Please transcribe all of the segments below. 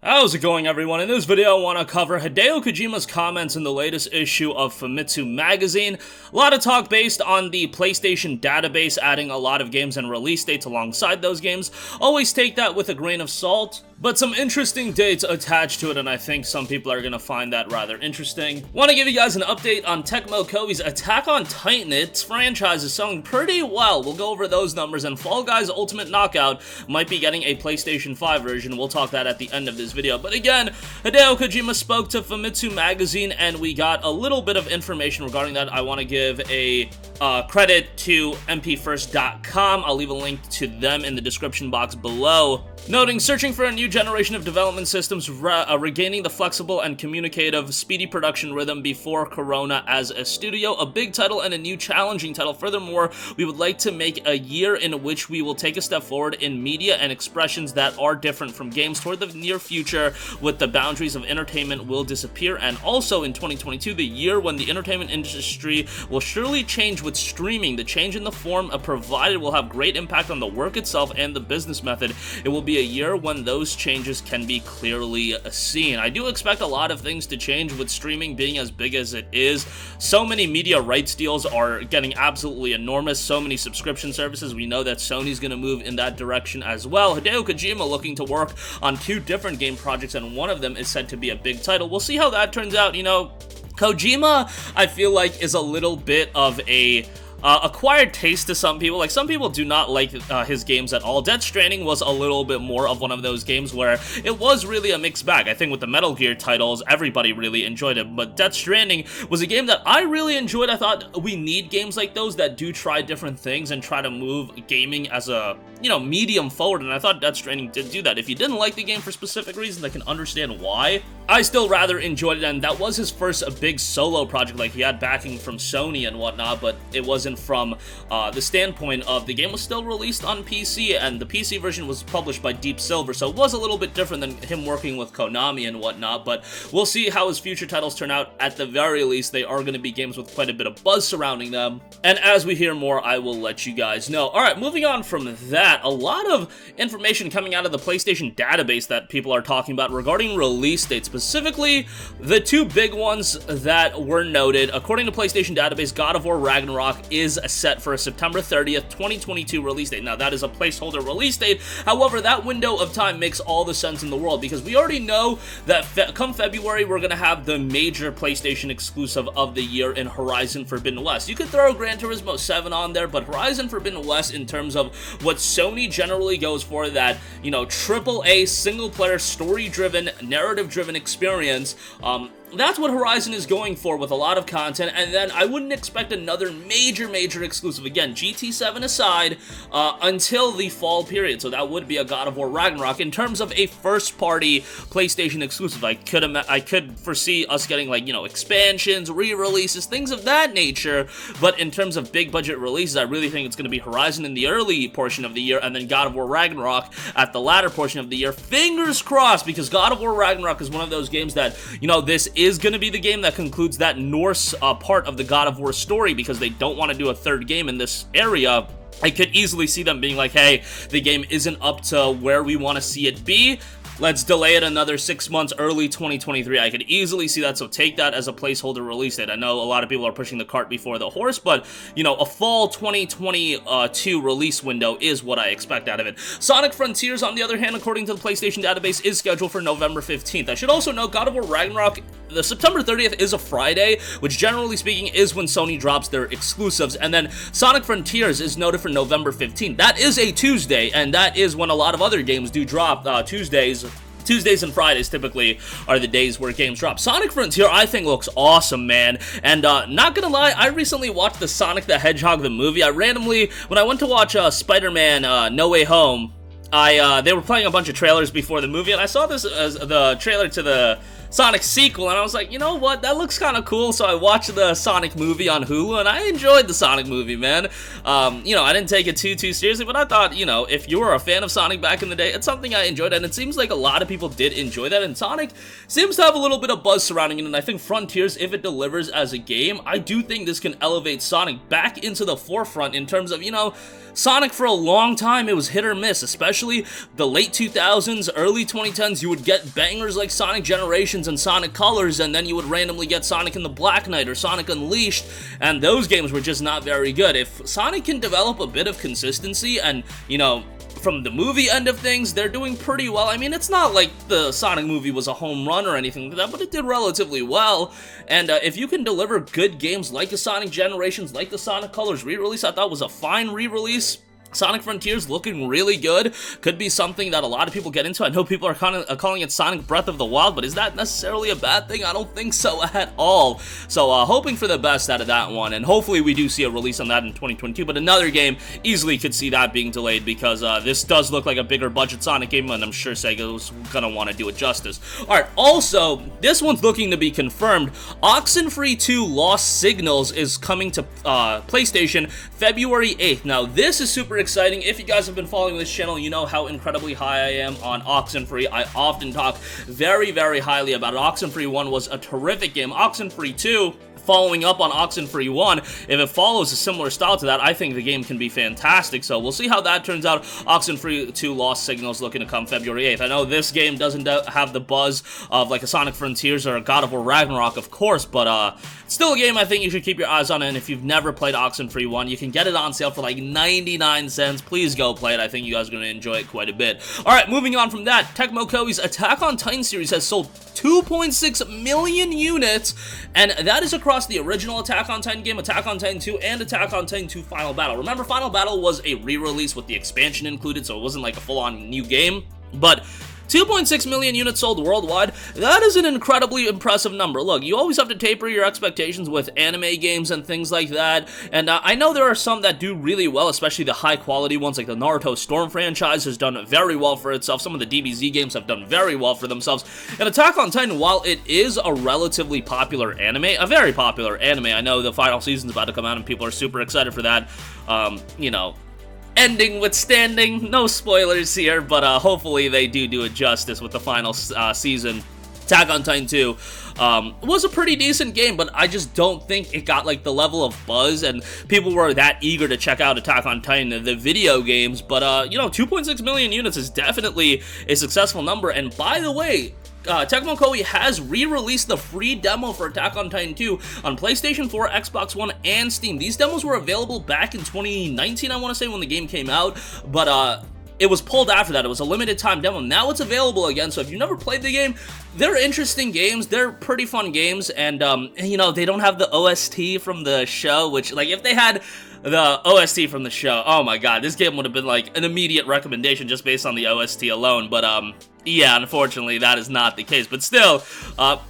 How's it going, everyone? In this video, I want to cover Hideo Kojima's comments in the latest issue of Famitsu magazine. A lot of talk based on the PlayStation database, adding a lot of games and release dates alongside those games. Always take that with a grain of salt, but some interesting dates attached to it, and I think some people are going to find that rather interesting. Want to give you guys an update on Tecmo Koei's Attack on Titan. Its franchise is selling pretty well. We'll go over those numbers, and Fall Guys Ultimate Knockout might be getting a PlayStation 5 version. We'll talk that at the end of this video. But again, Hideo Kojima spoke to Famitsu magazine, and we got a little bit of information regarding that. I want to give a credit to mpfirst.com. I'll leave a link to them in the description box below. Noting, searching for a new generation of development systems, regaining the flexible and communicative, speedy production rhythm before Corona as a studio, a big title and a new challenging title. Furthermore, we would like to make a year in which we will take a step forward in media and expressions that are different from games toward the near future, with the boundaries of entertainment will disappear, and also in 2022, the year when the entertainment industry will surely change with streaming. The change in the form provided will have great impact on the work itself and the business method. It will be a year when those changes can be clearly seen. I do expect a lot of things to change with streaming being as big as it is. So many media rights deals are getting absolutely enormous. So many subscription services. We know that Sony's going to move in that direction as well. Hideo Kojima looking to work on 2 different game projects, and one of them is said to be a big title. We'll see how that turns out. You know, Kojima, I feel like, is a little bit of a acquired taste to some people. Like, some people do not like his games at all. Death Stranding was a little bit more of one of those games where it was really a mixed bag. I think with the Metal Gear titles, everybody really enjoyed it, but Death Stranding was a game that I really enjoyed. I thought we need games like those that do try different things and try to move gaming as a, you know, medium forward, and I thought Death Stranding did do that. If you didn't like the game for specific reasons, I can understand why. I still rather enjoyed it, and that was his first big solo project. Like, he had backing from Sony and whatnot, but it wasn't from the standpoint of the game was still released on PC, and the PC version was published by Deep Silver, so it was a little bit different than him working with Konami and whatnot, but we'll see how his future titles turn out. At the very least, they are going to be games with quite a bit of buzz surrounding them, and as we hear more, I will let you guys know. Alright, moving on from that, a lot of information coming out of the PlayStation database that people are talking about regarding release dates, specifically the 2 big ones that were noted. According to PlayStation database, God of War Ragnarok is set for a September 30th, 2022 release date. Now, that is a placeholder release date. However, that window of time makes all the sense in the world, because we already know that come February, we're going to have the major PlayStation exclusive of the year in Horizon Forbidden West. You could throw Gran Turismo 7 on there, but Horizon Forbidden West, in terms of what Sony generally goes for, that, you know, AAA, single-player, story-driven, narrative-driven experience, that's what Horizon is going for, with a lot of content. And then I wouldn't expect another major exclusive, again, GT7 aside, until the fall period. So that would be a God of War Ragnarok. In terms of a first-party PlayStation exclusive, I could foresee us getting, like, you know, expansions, re-releases, things of that nature. But in terms of big-budget releases, I really think it's going to be Horizon in the early portion of the year, and then God of War Ragnarok at the latter portion of the year. Fingers crossed, because God of War Ragnarok is one of those games that, you know, this is going to be the game that concludes that Norse part of the God of War story, because they don't want to do a 3rd game in this area. I could easily see them being like, hey, the game isn't up to where we want to see it be. Let's delay it another 6 months, early 2023. I could easily see that, so take that as a placeholder release date. I know a lot of people are pushing the cart before the horse, but, you know, a fall 2022 release window is what I expect out of it. Sonic Frontiers, on the other hand, according to the PlayStation database, is scheduled for November 15th. I should also note, God of War Ragnarok, the September 30th is a Friday, which generally speaking is when Sony drops their exclusives, and then Sonic Frontiers is noted for November 15th. That is a Tuesday, and that is when a lot of other games do drop. Tuesdays and Fridays typically are the days where games drop. Sonic Frontier, I think, looks awesome, man. And not gonna lie, I recently watched the Sonic the Hedgehog the movie. I randomly, when I went to watch Spider-Man No Way Home, they were playing a bunch of trailers before the movie, and I saw this as the trailer to the Sonic sequel, and I was like, you know what, that looks kind of cool. So I watched the Sonic movie on Hulu, and I enjoyed the Sonic movie, man. You know, I didn't take it too seriously, but I thought, you know, if you were a fan of Sonic back in the day, it's something I enjoyed, and it seems like a lot of people did enjoy that, and Sonic seems to have a little bit of buzz surrounding it, and I think Frontiers, if it delivers as a game, I do think this can elevate Sonic back into the forefront in terms of, you know, Sonic for a long time, it was hit or miss, especially the late 2000s, early 2010s, you would get bangers like Sonic Generations and Sonic Colors, and then you would randomly get Sonic in the Black Knight or Sonic Unleashed, and those games were just not very good. If Sonic can develop a bit of consistency and, you know, from the movie end of things, they're doing pretty well. I mean, it's not like the Sonic movie was a home run or anything like that, but it did relatively well. And if you can deliver good games like the Sonic Generations, like the Sonic Colors re-release, I thought was a fine re-release. Sonic Frontiers looking really good. Could be something that a lot of people get into. I know people are kind of calling it Sonic Breath of the Wild, but is that necessarily a bad thing? I don't think so at all. So hoping for the best out of that one, and hopefully we do see a release on that in 2022. But another game easily could see that being delayed because this does look like a bigger budget Sonic game, and I'm sure Sega's gonna want to do it justice. Alright, also, this one's looking to be confirmed. Oxenfree 2 Lost Signals is coming to PlayStation February 8th. Now, this is super exciting. If you guys have been following this channel, you know how incredibly high I am on Oxenfree. I often talk very highly about it. Oxenfree 1 was a terrific game. Oxenfree 2, following up on Oxenfree 1, if it follows a similar style to that, I think the game can be fantastic, so we'll see how that turns out. Oxenfree 2 Lost Signals looking to come February 8th. I know this game doesn't have the buzz of like a Sonic Frontiers or a God of War Ragnarok, of course, but still a game I think you should keep your eyes on, and if you've never played Oxenfree 1, you can get it on sale for like 99 cents. Please go play it. I think you guys are going to enjoy it quite a bit. Alright, moving on from that, Tecmo Koei's Attack on Titan series has sold 2.6 million units, and that is across the original Attack on Titan game, Attack on Titan 2, and Attack on Titan 2 Final Battle. Remember, Final Battle was a re-release with the expansion included, so it wasn't like a full-on new game, but 2.6 million units sold worldwide, that is an incredibly impressive number. Look, you always have to taper your expectations with anime games and things like that, and I know there are some that do really well, especially the high-quality ones, like the Naruto Storm franchise has done very well for itself. Some of the DBZ games have done very well for themselves, and Attack on Titan, while it is a relatively popular anime, a very popular anime, I know the final season's about to come out and people are super excited for that, you know, ending withstanding, no spoilers here, but hopefully they do it justice with the final season. Attack on Titan 2 was a pretty decent game, but I just don't think it got like the level of buzz and people were that eager to check out Attack on Titan, the video games, but you know, 2.6 million units is definitely a successful number, and by the way, Tecmo Koei has re-released the free demo for Attack on Titan 2 on PlayStation 4, Xbox One, and Steam. These demos were available back in 2019, I want to say, when the game came out, but it was pulled after that. It was a limited time demo. Now it's available again, so if you've never played the game, they're interesting games. They're pretty fun games, and you know, they don't have the OST from the show, which, like, if they had the OST from the show, oh my god, this game would have been like an immediate recommendation just based on the OST alone, but yeah, unfortunately, that is not the case, but still,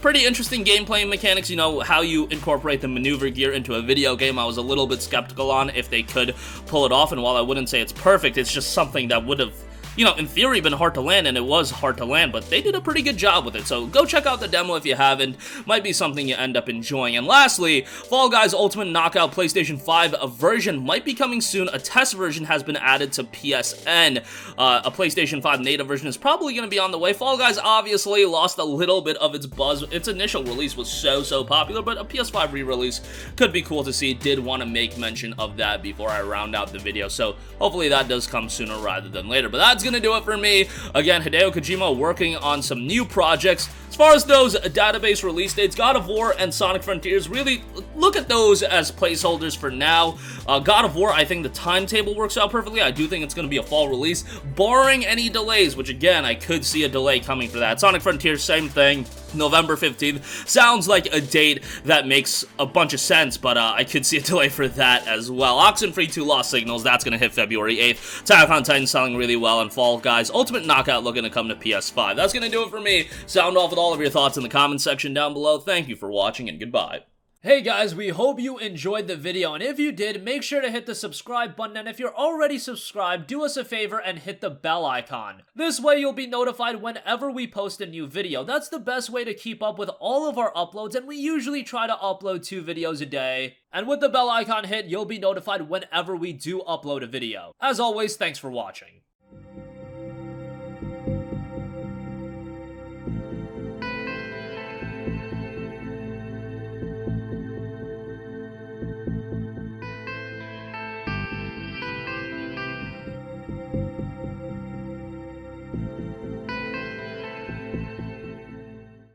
pretty interesting gameplay mechanics, you know, how you incorporate the maneuver gear into a video game. I was a little bit skeptical on if they could pull it off, and while I wouldn't say it's perfect, it's just something that would have, you know, in theory been hard to land, and it was hard to land, but they did a pretty good job with it, so go check out the demo if you haven't. Might be something you end up enjoying. And lastly, Fall Guys Ultimate Knockout PlayStation 5 version might be coming soon. A test version has been added to PSN. A PlayStation 5 native version is probably going to be on the way. Fall Guys obviously lost a little bit of its buzz. Its initial release was so popular, but a PS5 re-release could be cool to see. Did want to make mention of that before I round out the video, so hopefully that does come sooner rather than later. But that's gonna do it for me. Again, Hideo Kojima working on some new projects. As far as those database release dates, God of War and Sonic Frontiers, really look at those as placeholders for now. God of War, I think the timetable works out perfectly. I do think it's going to be a fall release, barring any delays, which again, I could see a delay coming for that. Sonic Frontiers, same thing. November 15th. Sounds like a date that makes a bunch of sense, but I could see a delay for that as well. Oxenfree 2 Lost Signals, that's going to hit February 8th. Attack on Titan selling really well, and Fall Guys Ultimate Knockout looking to come to PS5. That's going to do it for me. Sound off with all of your thoughts in the comments section down below. Thank you for watching, and goodbye. Hey guys, we hope you enjoyed the video, and if you did, make sure to hit the subscribe button, and if you're already subscribed, do us a favor and hit the bell icon. This way you'll be notified whenever we post a new video. That's the best way to keep up with all of our uploads, and we usually try to upload 2 videos a day. And with the bell icon hit, you'll be notified whenever we do upload a video. As always, thanks for watching.